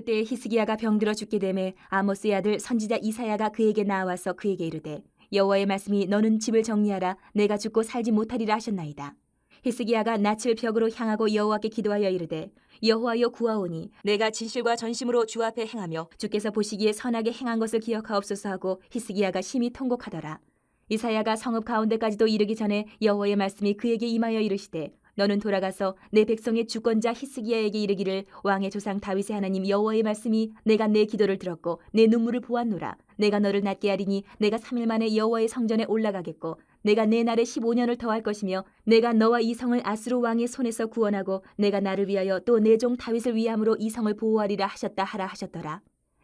그때 히스기야가 병들어 죽게 되매 아모스의 아들 선지자 이사야가 그에게 나와서 그에게 이르되 여호와의 말씀이 너는 집을 정리하라 내가 죽고 살지 못하리라 하셨나이다. 히스기야가 낯을 벽으로 향하고 여호와께 기도하여 이르되 여호와여 구하오니 내가 진실과 전심으로 주 앞에 행하며 주께서 보시기에 선하게 행한 것을 기억하옵소서 하고 히스기야가 심히 통곡하더라. 이사야가 성읍 가운데까지도 이르기 전에 여호와의 말씀이 그에게 임하여 이르시되 너는 돌아가서 내 백성의 주권자 히스기야에게 이르기를 왕의 조상 다윗의 하나님 여호와의 말씀이 내가 내 기도를 들었고 내 눈물을 보았노라. 내가 너를 낫게 하리니 내가 3일 만에 여호와의 성전에 올라가겠고 내가 내 날에 15년을 더할 것이며 내가 너와 이 성을 아수르 왕의 손에서 구원하고 내가 나를 위하여 또 내 종 다윗을 위함으로 이 성을 보호하리라 하셨다 하라 하셨더라.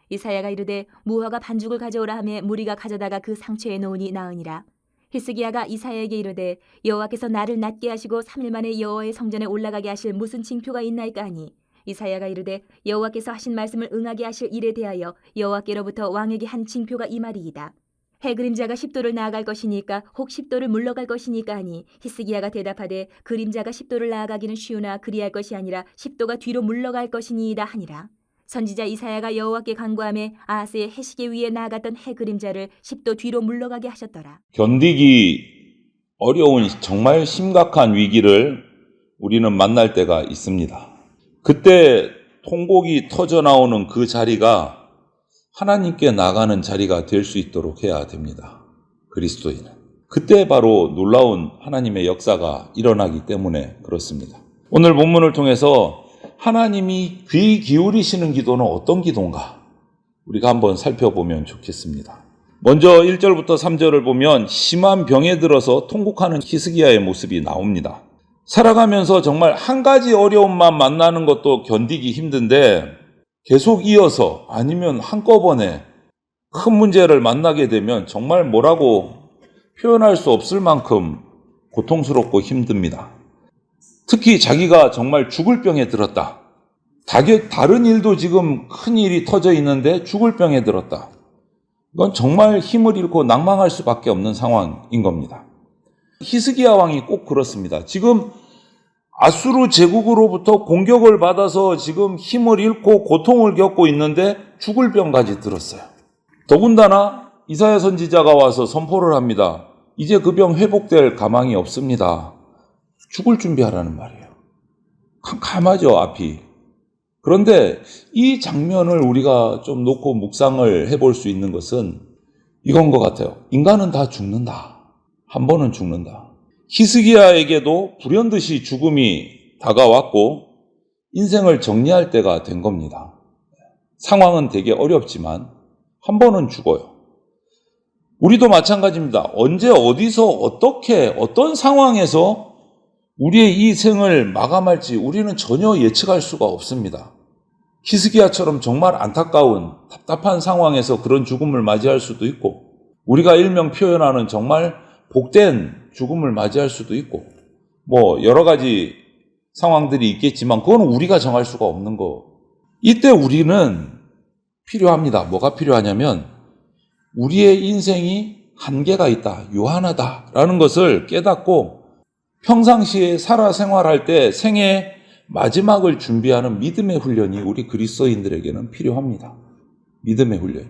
이사야가 이르되 무화과 반죽을 가져오라 하매 무리가 가져다가 그 상처에 놓으니 나으니라. 히스기야가 이사야에게 이르되 여호와께서 나를 낫게 하시고 3일 만에 여호와의 성전에 올라가게 하실 무슨 징표가 있나이까 하니 이사야가 이르되 여호와께서 하신 말씀을 응하게 하실 일에 대하여 여호와께로부터 왕에게 한 징표가 이 말이이다. 해 그림자가 10도를 나아갈 것이니까 혹 10도를 물러갈 것이니까 하니 히스기야가 대답하되 그림자가 10도를 나아가기는 쉬우나 그리할 것이 아니라 10도가 뒤로 물러갈 것이니이다 하니라. 선지자 이사야가 여호와께 간구하며 아하스의 해시계 위에 나아갔던 해 그림자를 10도 뒤로 물러가게 하셨더라. 견디기 어려운 정말 심각한 위기를 우리는 만날 때가 있습니다. 그때 통곡이 터져 나오는 그 자리가 하나님께 나가는 자리가 될 수 있도록 해야 됩니다. 그리스도인은. 그때 바로 놀라운 하나님의 역사가 일어나기 때문에 그렇습니다. 오늘 본문을 통해서 하나님이 귀 기울이시는 기도는 어떤 기도인가? 우리가 한번 살펴보면 좋겠습니다. 먼저 1절부터 3절을 보면 심한 병에 들어서 통곡하는 히스기야의 모습이 나옵니다. 살아가면서 정말 한 가지 어려움만 만나는 것도 견디기 힘든데 계속 이어서 아니면 한꺼번에 큰 문제를 만나게 되면 정말 뭐라고 표현할 수 없을 만큼 고통스럽고 힘듭니다. 특히 자기가 정말 죽을 병에 들었다. 다른 일도 지금 큰 일이 터져 있는데 죽을 병에 들었다. 이건 정말 힘을 잃고 낭망할 수밖에 없는 상황인 겁니다. 히스기야 왕이 꼭 그렇습니다. 지금 아수르 제국으로부터 공격을 받아서 지금 힘을 잃고 고통을 겪고 있는데 죽을 병까지 들었어요. 더군다나 이사야 선지자가 와서 선포를 합니다. 이제 그 병 회복될 가망이 없습니다. 죽을 준비하라는 말이에요. 캄캄하죠, 앞이. 그런데 이 장면을 우리가 좀 놓고 묵상을 해볼 수 있는 것은 이건 것 같아요. 인간은 다 죽는다. 한 번은 죽는다. 히스기야에게도 불현듯이 죽음이 다가왔고 인생을 정리할 때가 된 겁니다. 상황은 되게 어렵지만 한 번은 죽어요. 우리도 마찬가지입니다. 언제 어디서 어떻게 어떤 상황에서 우리의 이 생을 마감할지 우리는 전혀 예측할 수가 없습니다. 히스기야처럼 정말 안타까운 답답한 상황에서 그런 죽음을 맞이할 수도 있고 우리가 일명 표현하는 정말 복된 죽음을 맞이할 수도 있고 여러 가지 상황들이 있겠지만 그건 우리가 정할 수가 없는 거. 이때 우리는 필요합니다. 뭐가 필요하냐면 우리의 인생이 한계가 있다, 유한하다라는 것을 깨닫고 평상시에 살아 생활할 때 생의 마지막을 준비하는 믿음의 훈련이 우리 그리스도인들에게는 필요합니다. 믿음의 훈련.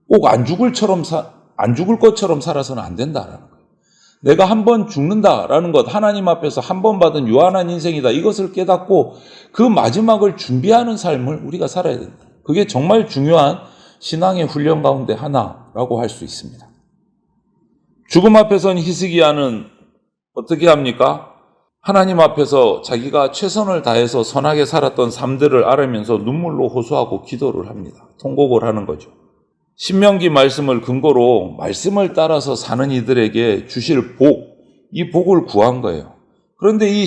꼭 안 죽을 것처럼 살아서는 안 된다라는 거예요. 내가 한 번 죽는다라는 것, 하나님 앞에서 한 번 받은 유한한 인생이다. 이것을 깨닫고 그 마지막을 준비하는 삶을 우리가 살아야 된다. 그게 정말 중요한 신앙의 훈련 가운데 하나라고 할 수 있습니다. 죽음 앞에선 히스기야는 어떻게 합니까? 하나님 앞에서 자기가 최선을 다해서 선하게 살았던 삶들을 알으면서 눈물로 호소하고 기도를 합니다. 통곡을 하는 거죠. 신명기 말씀을 근거로 말씀을 따라서 사는 이들에게 주실 복, 이 복을 구한 거예요. 그런데 이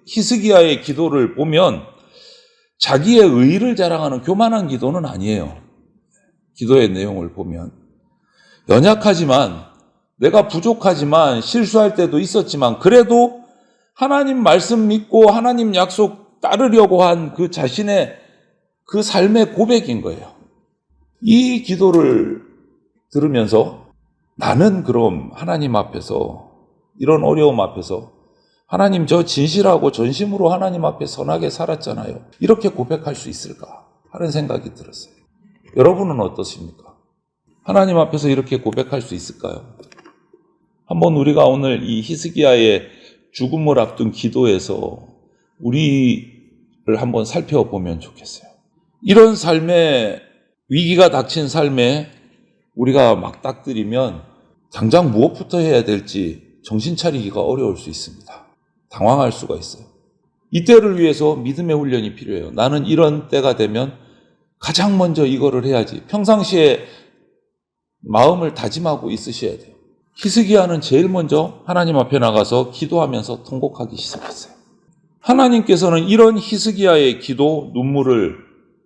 히스기야의 기도를 보면 자기의 의의를 자랑하는 교만한 기도는 아니에요. 기도의 내용을 보면 연약하지만 내가 부족하지만 실수할 때도 있었지만 그래도 하나님 말씀 믿고 하나님 약속 따르려고 한 그 자신의 그 삶의 고백인 거예요. 이 기도를 들으면서 나는 그럼 하나님 앞에서 이런 어려움 앞에서 하나님, 저 진실하고 전심으로 하나님 앞에 선하게 살았잖아요. 이렇게 고백할 수 있을까 하는 생각이 들었어요. 여러분은 어떠십니까? 하나님 앞에서 이렇게 고백할 수 있을까요? 한번 우리가 오늘 이 히스기야의 죽음을 앞둔 기도에서 우리를 한번 살펴보면 좋겠어요. 이런 삶에, 위기가 닥친 삶에 우리가 막닥뜨리면 당장 무엇부터 해야 될지 정신 차리기가 어려울 수 있습니다. 당황할 수가 있어요. 이때를 위해서 믿음의 훈련이 필요해요. 나는 이런 때가 되면 가장 먼저 이거를 해야지. 평상시에 마음을 다짐하고 있으셔야 돼요. 히스기야는 제일 먼저 하나님 앞에 나가서 기도하면서 통곡하기 시작했어요. 하나님께서는 이런 히스기야의 기도, 눈물을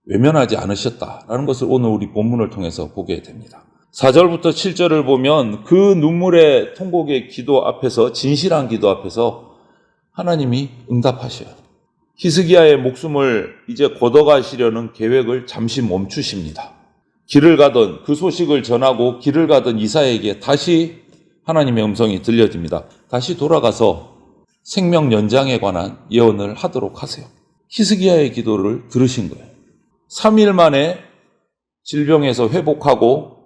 외면하지 않으셨다라는 것을 오늘 우리 본문을 통해서 보게 됩니다. 4절부터 7절을 보면 그 눈물의 통곡의 기도 앞에서, 진실한 기도 앞에서 하나님이 응답하셔요. 히스기야의 목숨을 이제 걷어가시려는 계획을 잠시 멈추십니다. 길을 가던, 그 소식을 전하고 길을 가던 이사야에게 다시 하나님의 음성이 들려집니다. 다시 돌아가서 생명 연장에 관한 예언을 하도록 하세요. 히스기야의 기도를 들으신 거예요. 3일 만에 질병에서 회복하고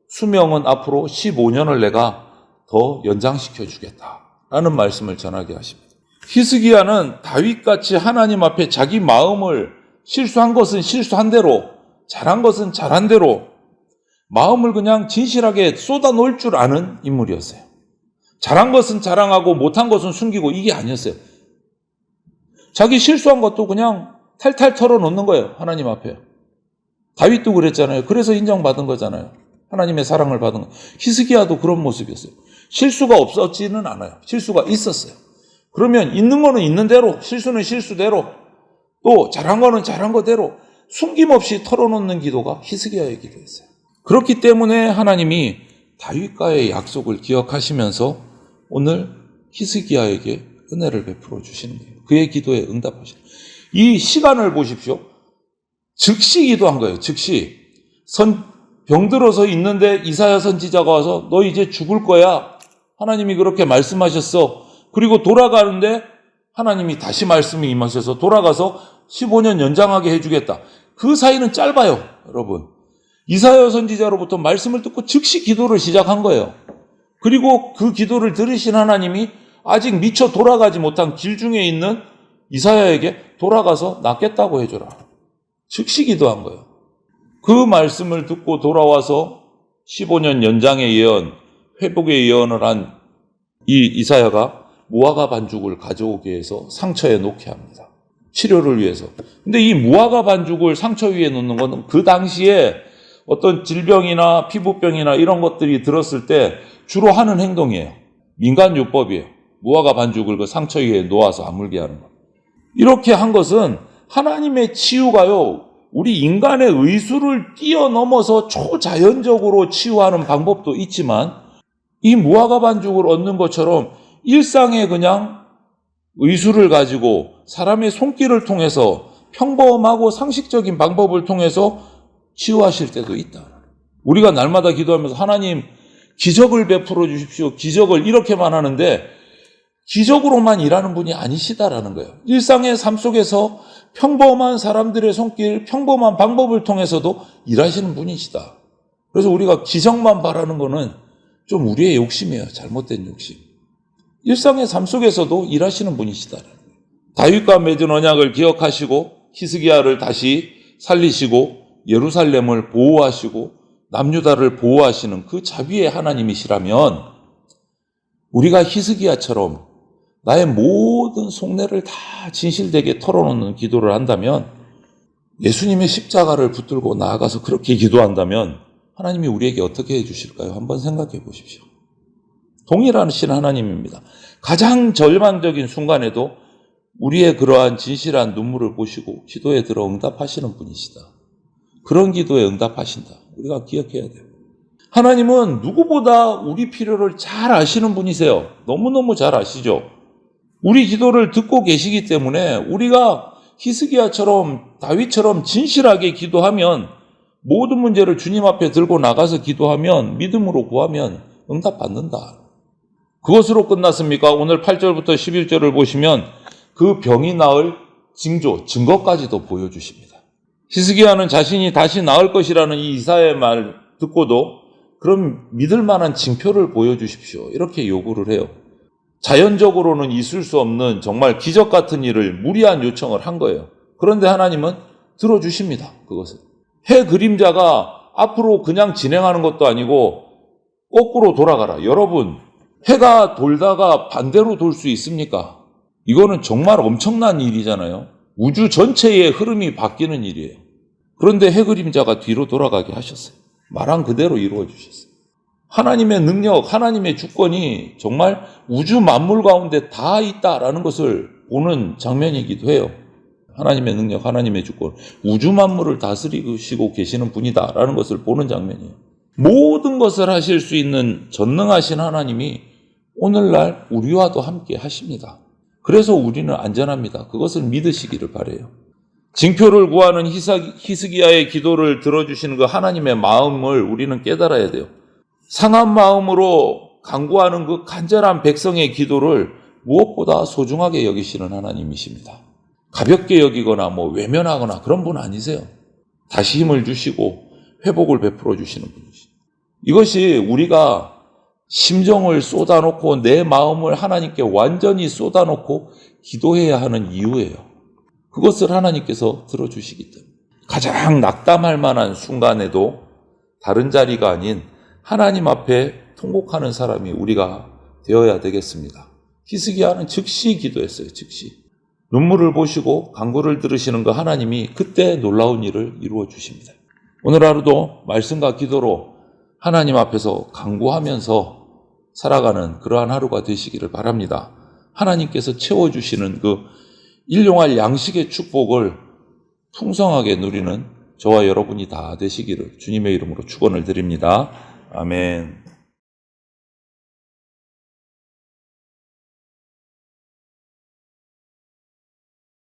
수명은 앞으로 15년을 내가 더 연장시켜 주겠다라는 말씀을 전하게 하십니다. 히스기야는 다윗같이 하나님 앞에 자기 마음을, 실수한 것은 실수한 대로, 잘한 것은 잘한 대로 마음을 그냥 진실하게 쏟아놓을 줄 아는 인물이었어요. 잘한 것은 자랑하고 못한 것은 숨기고 이게 아니었어요. 자기 실수한 것도 그냥 탈탈 털어놓는 거예요. 하나님 앞에. 다윗도 그랬잖아요. 그래서 인정받은 거잖아요. 하나님의 사랑을 받은 거. 히스기야도 그런 모습이었어요. 실수가 없었지는 않아요. 실수가 있었어요. 그러면 있는 거는 있는 대로, 실수는 실수대로, 또 잘한 거는 잘한 거대로 숨김없이 털어놓는 기도가 히스기야의 기도였어요. 그렇기 때문에 하나님이 다윗과의 약속을 기억하시면서 오늘 히스기야에게 은혜를 베풀어 주시는 거예요. 그의 기도에 응답하시는 거예요. 이 시간을 보십시오. 즉시 기도한 거예요. 즉시. 병들어서 있는데 이사야 선지자가 와서 너 이제 죽을 거야. 하나님이 그렇게 말씀하셨어. 그리고 돌아가는데 하나님이 다시 말씀이 임하셔서 돌아가서 15년 연장하게 해주겠다. 그 사이는 짧아요, 여러분. 이사야 선지자로부터 말씀을 듣고 즉시 기도를 시작한 거예요. 그리고 그 기도를 들으신 하나님이 아직 미처 돌아가지 못한 길 중에 있는 이사야에게 돌아가서 낫겠다고 해줘라. 즉시 기도한 거예요. 그 말씀을 듣고 돌아와서 15년 연장의 예언, 회복의 예언을 한 이 이사야가 무화과 반죽을 가져오게 해서 상처에 놓게 합니다. 치료를 위해서. 근데 이 무화과 반죽을 상처 위에 놓는 건 그 당시에 어떤 질병이나 피부병이나 이런 것들이 들었을 때 주로 하는 행동이에요. 민간요법이에요. 무화과 반죽을 그 상처 위에 놓아서 아물게 하는 것. 이렇게 한 것은 하나님의 치유가요, 우리 인간의 의술을 뛰어넘어서 초자연적으로 치유하는 방법도 있지만 이 무화과 반죽을 얻는 것처럼 일상에 그냥 의술을 가지고 사람의 손길을 통해서 평범하고 상식적인 방법을 통해서 치유하실 때도 있다. 우리가 날마다 기도하면서 하나님 기적을 베풀어 주십시오. 기적을 이렇게만 하는데 기적으로만 일하는 분이 아니시다라는 거예요. 일상의 삶 속에서 평범한 사람들의 손길, 평범한 방법을 통해서도 일하시는 분이시다. 그래서 우리가 기적만 바라는 거는 좀 우리의 욕심이에요. 잘못된 욕심. 일상의 삶 속에서도 일하시는 분이시다. 다윗과 맺은 언약을 기억하시고 히스기야를 다시 살리시고 예루살렘을 보호하시고 남유다를 보호하시는 그 자비의 하나님이시라면 우리가 히스기야처럼 나의 모든 속내를 다 진실되게 털어놓는 기도를 한다면, 예수님의 십자가를 붙들고 나아가서 그렇게 기도한다면 하나님이 우리에게 어떻게 해주실까요? 한번 생각해 보십시오. 동일하신 하나님입니다. 가장 절망적인 순간에도 우리의 그러한 진실한 눈물을 보시고 기도에 들어 응답하시는 분이시다. 그런 기도에 응답하신다. 우리가 기억해야 돼요. 하나님은 누구보다 우리 필요를 잘 아시는 분이세요. 너무너무 잘 아시죠? 우리 기도를 듣고 계시기 때문에 우리가 히스기야처럼 다윗처럼 진실하게 기도하면, 모든 문제를 주님 앞에 들고 나가서 기도하면, 믿음으로 구하면 응답받는다. 그것으로 끝났습니까? 오늘 8절부터 11절을 보시면 그 병이 나을 징조, 증거까지도 보여주십니다. 히스기야는 자신이 다시 나을 것이라는 이 이사야의 말을 듣고도 그럼 믿을 만한 징표를 보여주십시오. 이렇게 요구를 해요. 자연적으로는 있을 수 없는 정말 기적 같은 일을 무리한 요청을 한 거예요. 그런데 하나님은 들어주십니다. 그것을. 해 그림자가 앞으로 그냥 진행하는 것도 아니고 거꾸로 돌아가라. 여러분, 해가 돌다가 반대로 돌 수 있습니까? 이거는 정말 엄청난 일이잖아요. 우주 전체의 흐름이 바뀌는 일이에요. 그런데 해 그림자가 뒤로 돌아가게 하셨어요. 말한 그대로 이루어 주셨어요. 하나님의 능력, 하나님의 주권이 정말 우주 만물 가운데 다 있다라는 것을 보는 장면이기도 해요. 하나님의 능력, 하나님의 주권, 우주 만물을 다스리시고 계시는 분이다라는 것을 보는 장면이에요. 모든 것을 하실 수 있는 전능하신 하나님이 오늘날 우리와도 함께 하십니다. 그래서 우리는 안전합니다. 그것을 믿으시기를 바라요. 징표를 구하는 히스기야의 기도를 들어주시는 그 하나님의 마음을 우리는 깨달아야 돼요. 상한 마음으로 간구하는 그 간절한 백성의 기도를 무엇보다 소중하게 여기시는 하나님이십니다. 가볍게 여기거나 외면하거나 그런 분 아니세요. 다시 힘을 주시고 회복을 베풀어 주시는 분이시죠. 이것이 우리가 심정을 쏟아놓고 내 마음을 하나님께 완전히 쏟아놓고 기도해야 하는 이유예요. 그것을 하나님께서 들어주시기 때문에 가장 낙담할 만한 순간에도 다른 자리가 아닌 하나님 앞에 통곡하는 사람이 우리가 되어야 되겠습니다. 히스기야는 즉시 기도했어요. 즉시. 눈물을 보시고 간구를 들으시는 그 하나님이 그때 놀라운 일을 이루어 주십니다. 오늘 하루도 말씀과 기도로 하나님 앞에서 간구하면서 살아가는 그러한 하루가 되시기를 바랍니다. 하나님께서 채워주시는 그 일용할 양식의 축복을 풍성하게 누리는 저와 여러분이 다 되시기를 주님의 이름으로 축원을 드립니다. 아멘.